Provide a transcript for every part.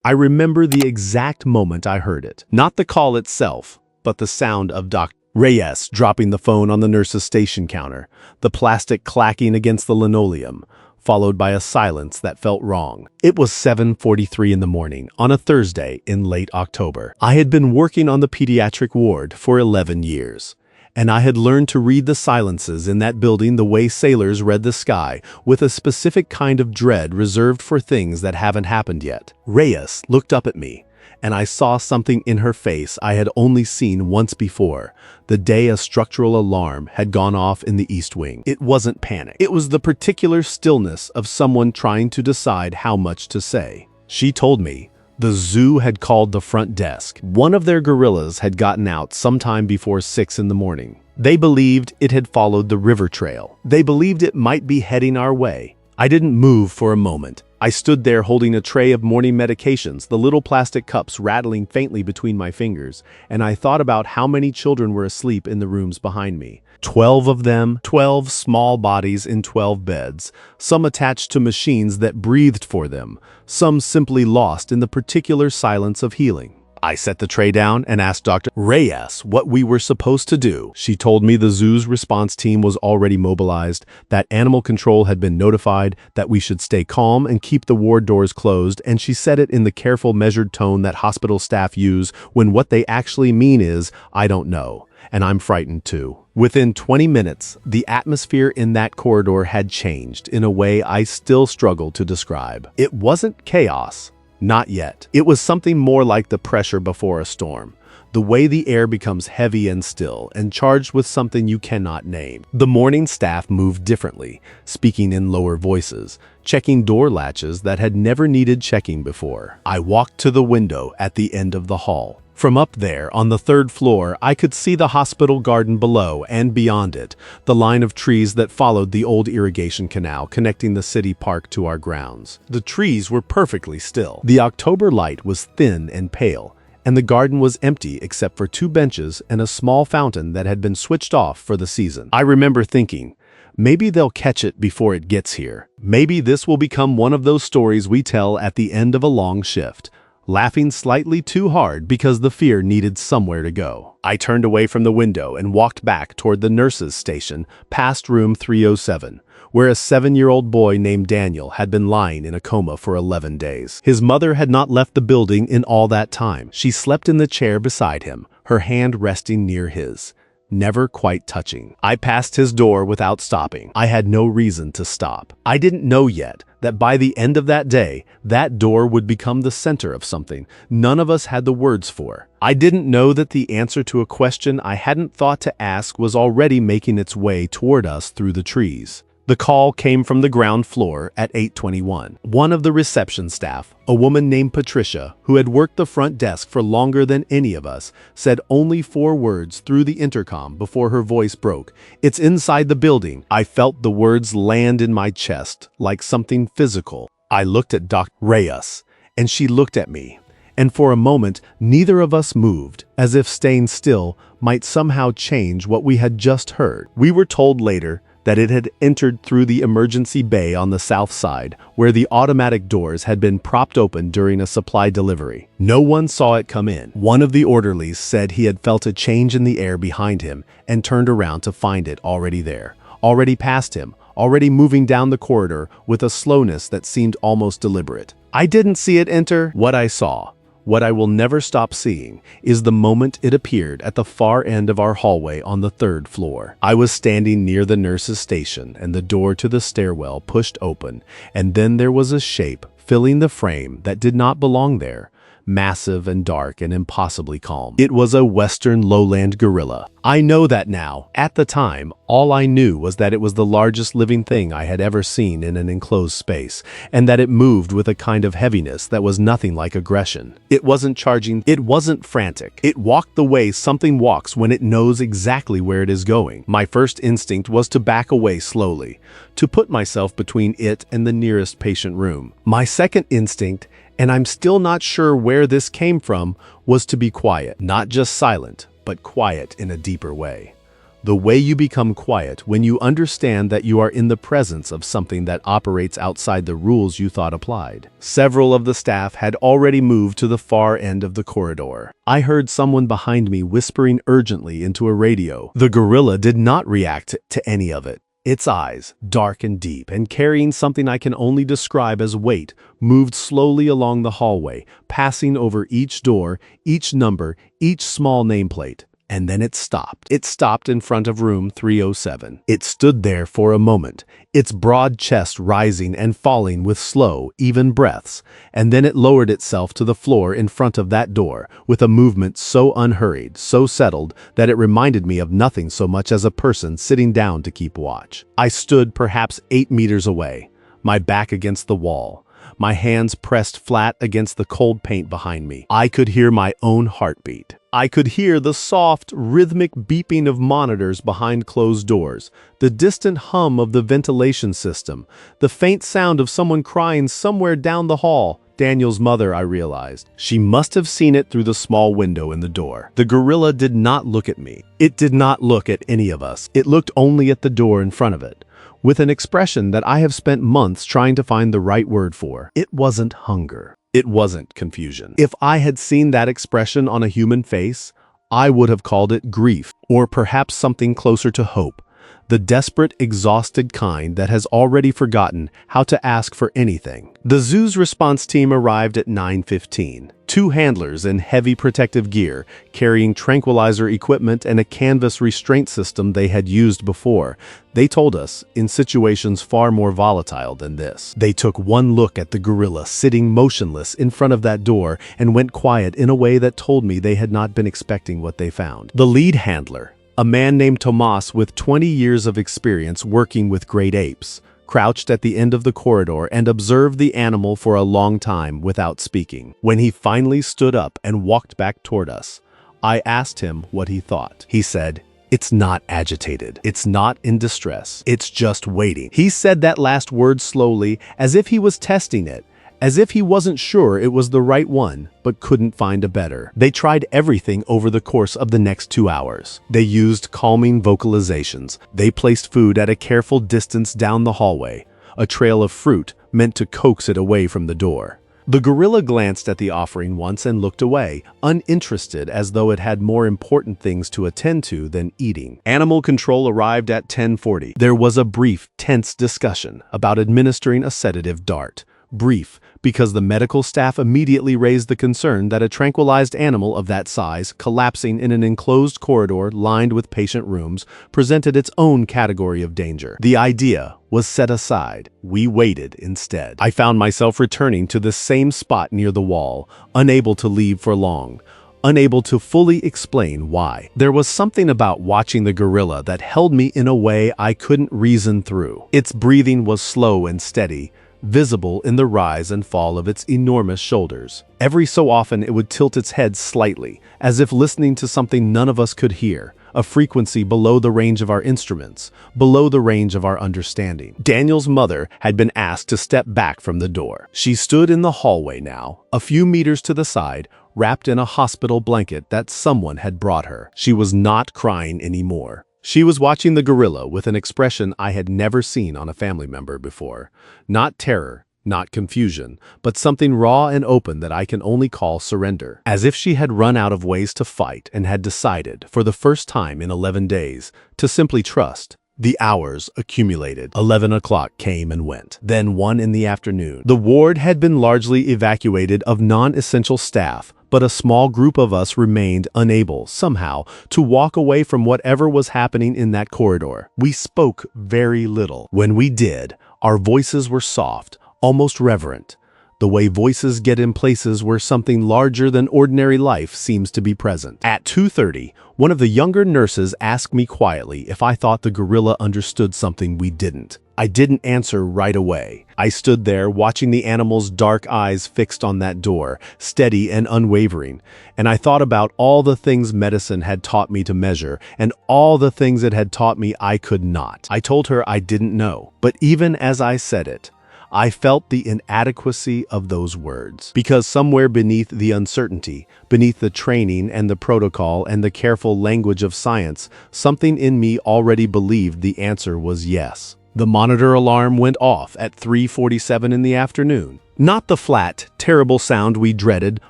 I remember the exact moment I heard it. Not the call itself, but the sound of Dr. Reyes dropping the phone on the nurse's station counter, the plastic clacking against the linoleum, followed by a silence that felt wrong. It was 7:43 in the morning on a Thursday in late October. I had been working on the pediatric ward for 11 years, and I had learned to read the silences in that building the way sailors read the sky, with a specific kind of dread reserved for things that haven't happened yet. Reyes looked up at me, and I saw something in her face I had only seen once before, the day a structural alarm had gone off in the East Wing. It wasn't panic. It was the particular stillness of someone trying to decide how much to say. She told me the zoo had called the front desk. One of their gorillas had gotten out sometime before 6 in the morning. They believed it had followed the river trail. They believed it might be heading our way. I didn't move for a moment. I stood there holding a tray of morning medications, the little plastic cups rattling faintly between my fingers, and I thought about how many children were asleep in the rooms behind me. 12 of them, 12 small bodies in 12 beds, some attached to machines that breathed for them, some simply lost in the particular silence of healing. I set the tray down and asked Dr. Reyes what we were supposed to do. She told me the zoo's response team was already mobilized, that animal control had been notified, that we should stay calm and keep the ward doors closed, and she said it in the careful, measured tone that hospital staff use when what they actually mean is, "I don't know, and I'm frightened too." Within 20 minutes, the atmosphere in that corridor had changed in a way I still struggle to describe. It wasn't chaos. Not yet. It was something more like the pressure before a storm, the way the air becomes heavy and still and charged with something you cannot name. The morning staff moved differently, speaking in lower voices, checking door latches that had never needed checking before. I walked to the window at the end of the hall. From up there, on the 3rd floor, I could see the hospital garden below and beyond it, the line of trees that followed the old irrigation canal connecting the city park to our grounds. The trees were perfectly still. The October light was thin and pale, and the garden was empty except for 2 benches and a small fountain that had been switched off for the season. I remember thinking, maybe they'll catch it before it gets here. Maybe this will become one of those stories we tell at the end of a long shift, laughing slightly too hard because the fear needed somewhere to go. I turned away from the window and walked back toward the nurses' station, past room 307, where a 7-year-old boy named Daniel had been lying in a coma for 11 days. His mother had not left the building in all that time. She slept in the chair beside him, her hand resting near his, never quite touching. I passed his door without stopping. I had no reason to stop. I didn't know yet that by the end of that day, that door would become the center of something none of us had the words for. I didn't know that the answer to a question I hadn't thought to ask was already making its way toward us through the trees. The call came from the ground floor at 8:21. One of the reception staff, a woman named Patricia, who had worked the front desk for longer than any of us, said only 4 words through the intercom before her voice broke. "It's inside the building." I felt the words land in my chest like something physical. I looked at Dr. Reyes, and she looked at me. And for a moment, neither of us moved, as if staying still might somehow change what we had just heard. We were told later that it had entered through the emergency bay on the south side, where the automatic doors had been propped open during a supply delivery. No one saw it come in. One of the orderlies said he had felt a change in the air behind him and turned around to find it already there, already past him, already moving down the corridor with a slowness that seemed almost deliberate. I didn't see it enter. What I saw, what I will never stop seeing, is the moment it appeared at the far end of our hallway on the 3rd floor. I was standing near the nurse's station and the door to the stairwell pushed open, and then there was a shape filling the frame that did not belong there, massive and dark and impossibly calm. It was a western lowland gorilla. I know that now. At the time, all I knew was that it was the largest living thing I had ever seen in an enclosed space, and that it moved with a kind of heaviness that was nothing like aggression. It wasn't charging, it wasn't frantic. It walked the way something walks when it knows exactly where it is going. My first instinct was to back away slowly, to put myself between it and the nearest patient room. My second instinct, and I'm still not sure where this came from, was to be quiet. Not just silent, but quiet in a deeper way. The way you become quiet when you understand that you are in the presence of something that operates outside the rules you thought applied. Several of the staff had already moved to the far end of the corridor. I heard someone behind me whispering urgently into a radio. The gorilla did not react to any of it. Its eyes, dark and deep and carrying something I can only describe as weight, moved slowly along the hallway, passing over each door, each number, each small nameplate. And then it stopped. It stopped in front of room 307. It stood there for a moment, its broad chest rising and falling with slow, even breaths, and then it lowered itself to the floor in front of that door, with a movement so unhurried, so settled, that it reminded me of nothing so much as a person sitting down to keep watch. I stood perhaps 8 meters away, my back against the wall, my hands pressed flat against the cold paint behind me. I could hear my own heartbeat. I could hear the soft, rhythmic beeping of monitors behind closed doors, the distant hum of the ventilation system, the faint sound of someone crying somewhere down the hall. Daniel's mother, I realized. She must have seen it through the small window in the door. The gorilla did not look at me. It did not look at any of us. It looked only at the door in front of it, with an expression that I have spent months trying to find the right word for. It wasn't hunger. It wasn't confusion. If I had seen that expression on a human face, I would have called it grief, or perhaps something closer to hope, the desperate, exhausted kind that has already forgotten how to ask for anything. The zoo's response team arrived at 9:15. 2 handlers in heavy protective gear, carrying tranquilizer equipment and a canvas restraint system they had used before. They told us, in situations far more volatile than this. They took one look at the gorilla sitting motionless in front of that door and went quiet in a way that told me they had not been expecting what they found. The lead handler, a man named Tomas with 20 years of experience working with great apes, crouched at the end of the corridor and observed the animal for a long time without speaking. When he finally stood up and walked back toward us, I asked him what he thought. He said, "It's not agitated. It's not in distress. It's just waiting." He said that last word slowly, as if he was testing it, as if he wasn't sure it was the right one, but couldn't find a better. They tried everything over the course of the next 2 hours. They used calming vocalizations. They placed food at a careful distance down the hallway, a trail of fruit meant to coax it away from the door. The gorilla glanced at the offering once and looked away, uninterested, as though it had more important things to attend to than eating. Animal control arrived at 10:40. There was a brief, tense discussion about administering a sedative dart. Brief, because the medical staff immediately raised the concern that a tranquilized animal of that size, collapsing in an enclosed corridor lined with patient rooms, presented its own category of danger. The idea was set aside. We waited instead. I found myself returning to the same spot near the wall, unable to leave for long, unable to fully explain why. There was something about watching the gorilla that held me in a way I couldn't reason through. Its breathing was slow and steady, visible in the rise and fall of its enormous shoulders. Every so often it would tilt its head slightly, as if listening to something none of us could hear, a frequency below the range of our instruments, below the range of our understanding. Daniel's mother had been asked to step back from the door. She stood in the hallway now, a few meters to the side, wrapped in a hospital blanket that someone had brought her. She was not crying anymore. She was watching the gorilla with an expression I had never seen on a family member before. Not terror, not confusion, but something raw and open that I can only call surrender. As if she had run out of ways to fight and had decided, for the first time in 11 days, to simply trust. The hours accumulated. 11 o'clock came and went. Then 1 in the afternoon. The ward had been largely evacuated of non-essential staff, but a small group of us remained unable, somehow, to walk away from whatever was happening in that corridor. We spoke very little. When we did, our voices were soft, almost reverent, the way voices get in places where something larger than ordinary life seems to be present. At 2:30, one of the younger nurses asked me quietly if I thought the gorilla understood something we didn't. I didn't answer right away. I stood there watching the animal's dark eyes fixed on that door, steady and unwavering, and I thought about all the things medicine had taught me to measure and all the things it had taught me I could not. I told her I didn't know, but even as I said it, I felt the inadequacy of those words. Because somewhere beneath the uncertainty, beneath the training and the protocol and the careful language of science, something in me already believed the answer was yes. The monitor alarm went off at 3:47 in the afternoon. Not the flat, terrible sound we dreaded,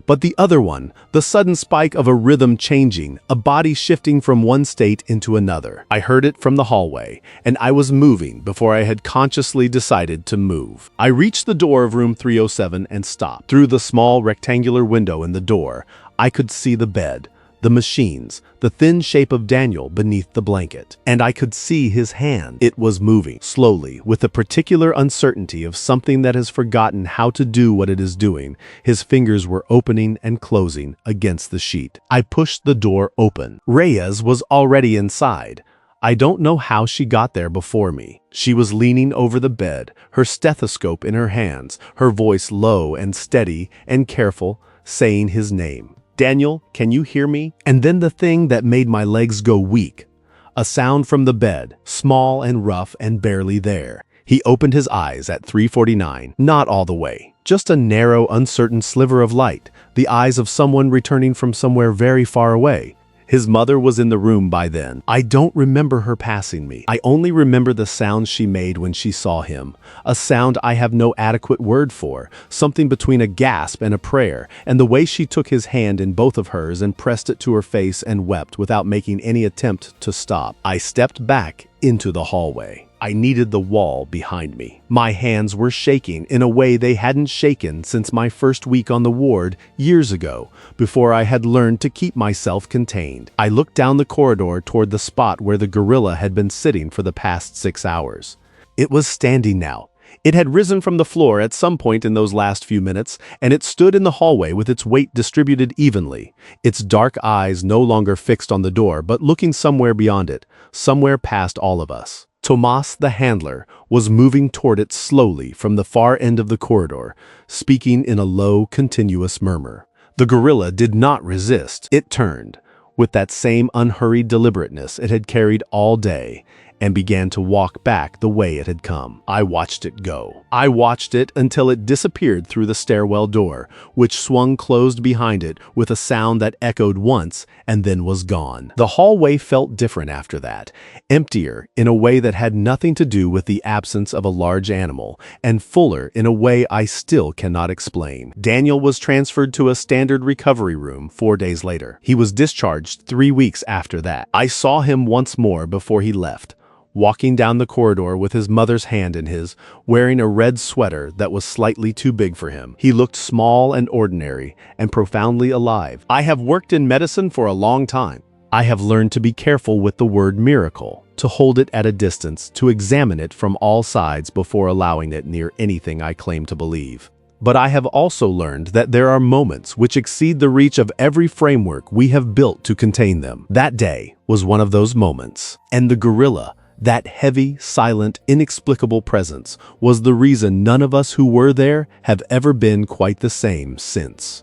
but the other one, the sudden spike of a rhythm changing, a body shifting from one state into another. I heard it from the hallway, and I was moving before I had consciously decided to move. I reached the door of room 307 and stopped. Through the small rectangular window in the door, I could see the bed, the machines, the thin shape of Daniel beneath the blanket. And I could see his hand. It was moving, slowly, with the particular uncertainty of something that has forgotten how to do what it is doing. His fingers were opening and closing against the sheet. I pushed the door open. Reyes was already inside. I don't know how she got there before me. She was leaning over the bed, her stethoscope in her hands, her voice low and steady and careful, saying his name. "Daniel, can you hear me?" And then the thing that made my legs go weak. A sound from the bed, small and rough and barely there. He opened his eyes at 3:49, not all the way. Just a narrow, uncertain sliver of light, the eyes of someone returning from somewhere very far away. His mother was in the room by then. I don't remember her passing me. I only remember the sound she made when she saw him. A sound I have no adequate word for, something between a gasp and a prayer, and the way she took his hand in both of hers and pressed it to her face and wept without making any attempt to stop. I stepped back into the hallway. I needed the wall behind me. My hands were shaking in a way they hadn't shaken since my first week on the ward years ago, before I had learned to keep myself contained. I looked down the corridor toward the spot where the gorilla had been sitting for the past 6 hours. It was standing now. It had risen from the floor at some point in those last few minutes, and it stood in the hallway with its weight distributed evenly, its dark eyes no longer fixed on the door but looking somewhere beyond it, somewhere past all of us. Tomas, the handler, was moving toward it slowly from the far end of the corridor, speaking in a low, continuous murmur. The gorilla did not resist. It turned, with that same unhurried deliberateness it had carried all day, and began to walk back the way it had come. I watched it go. I watched it until it disappeared through the stairwell door, which swung closed behind it with a sound that echoed once and then was gone. The hallway felt different after that, emptier in a way that had nothing to do with the absence of a large animal, and fuller in a way I still cannot explain. Daniel was transferred to a standard recovery room 4 days later. He was discharged 3 weeks after that. I saw him once more before he left, walking down the corridor with his mother's hand in his, wearing a red sweater that was slightly too big for him. He looked small and ordinary and profoundly alive. I have worked in medicine for a long time. I have learned to be careful with the word miracle, to hold it at a distance, to examine it from all sides before allowing it near anything I claim to believe. But I have also learned that there are moments which exceed the reach of every framework we have built to contain them. That day was one of those moments, and the gorilla, that heavy, silent, inexplicable presence, was the reason none of us who were there have ever been quite the same since.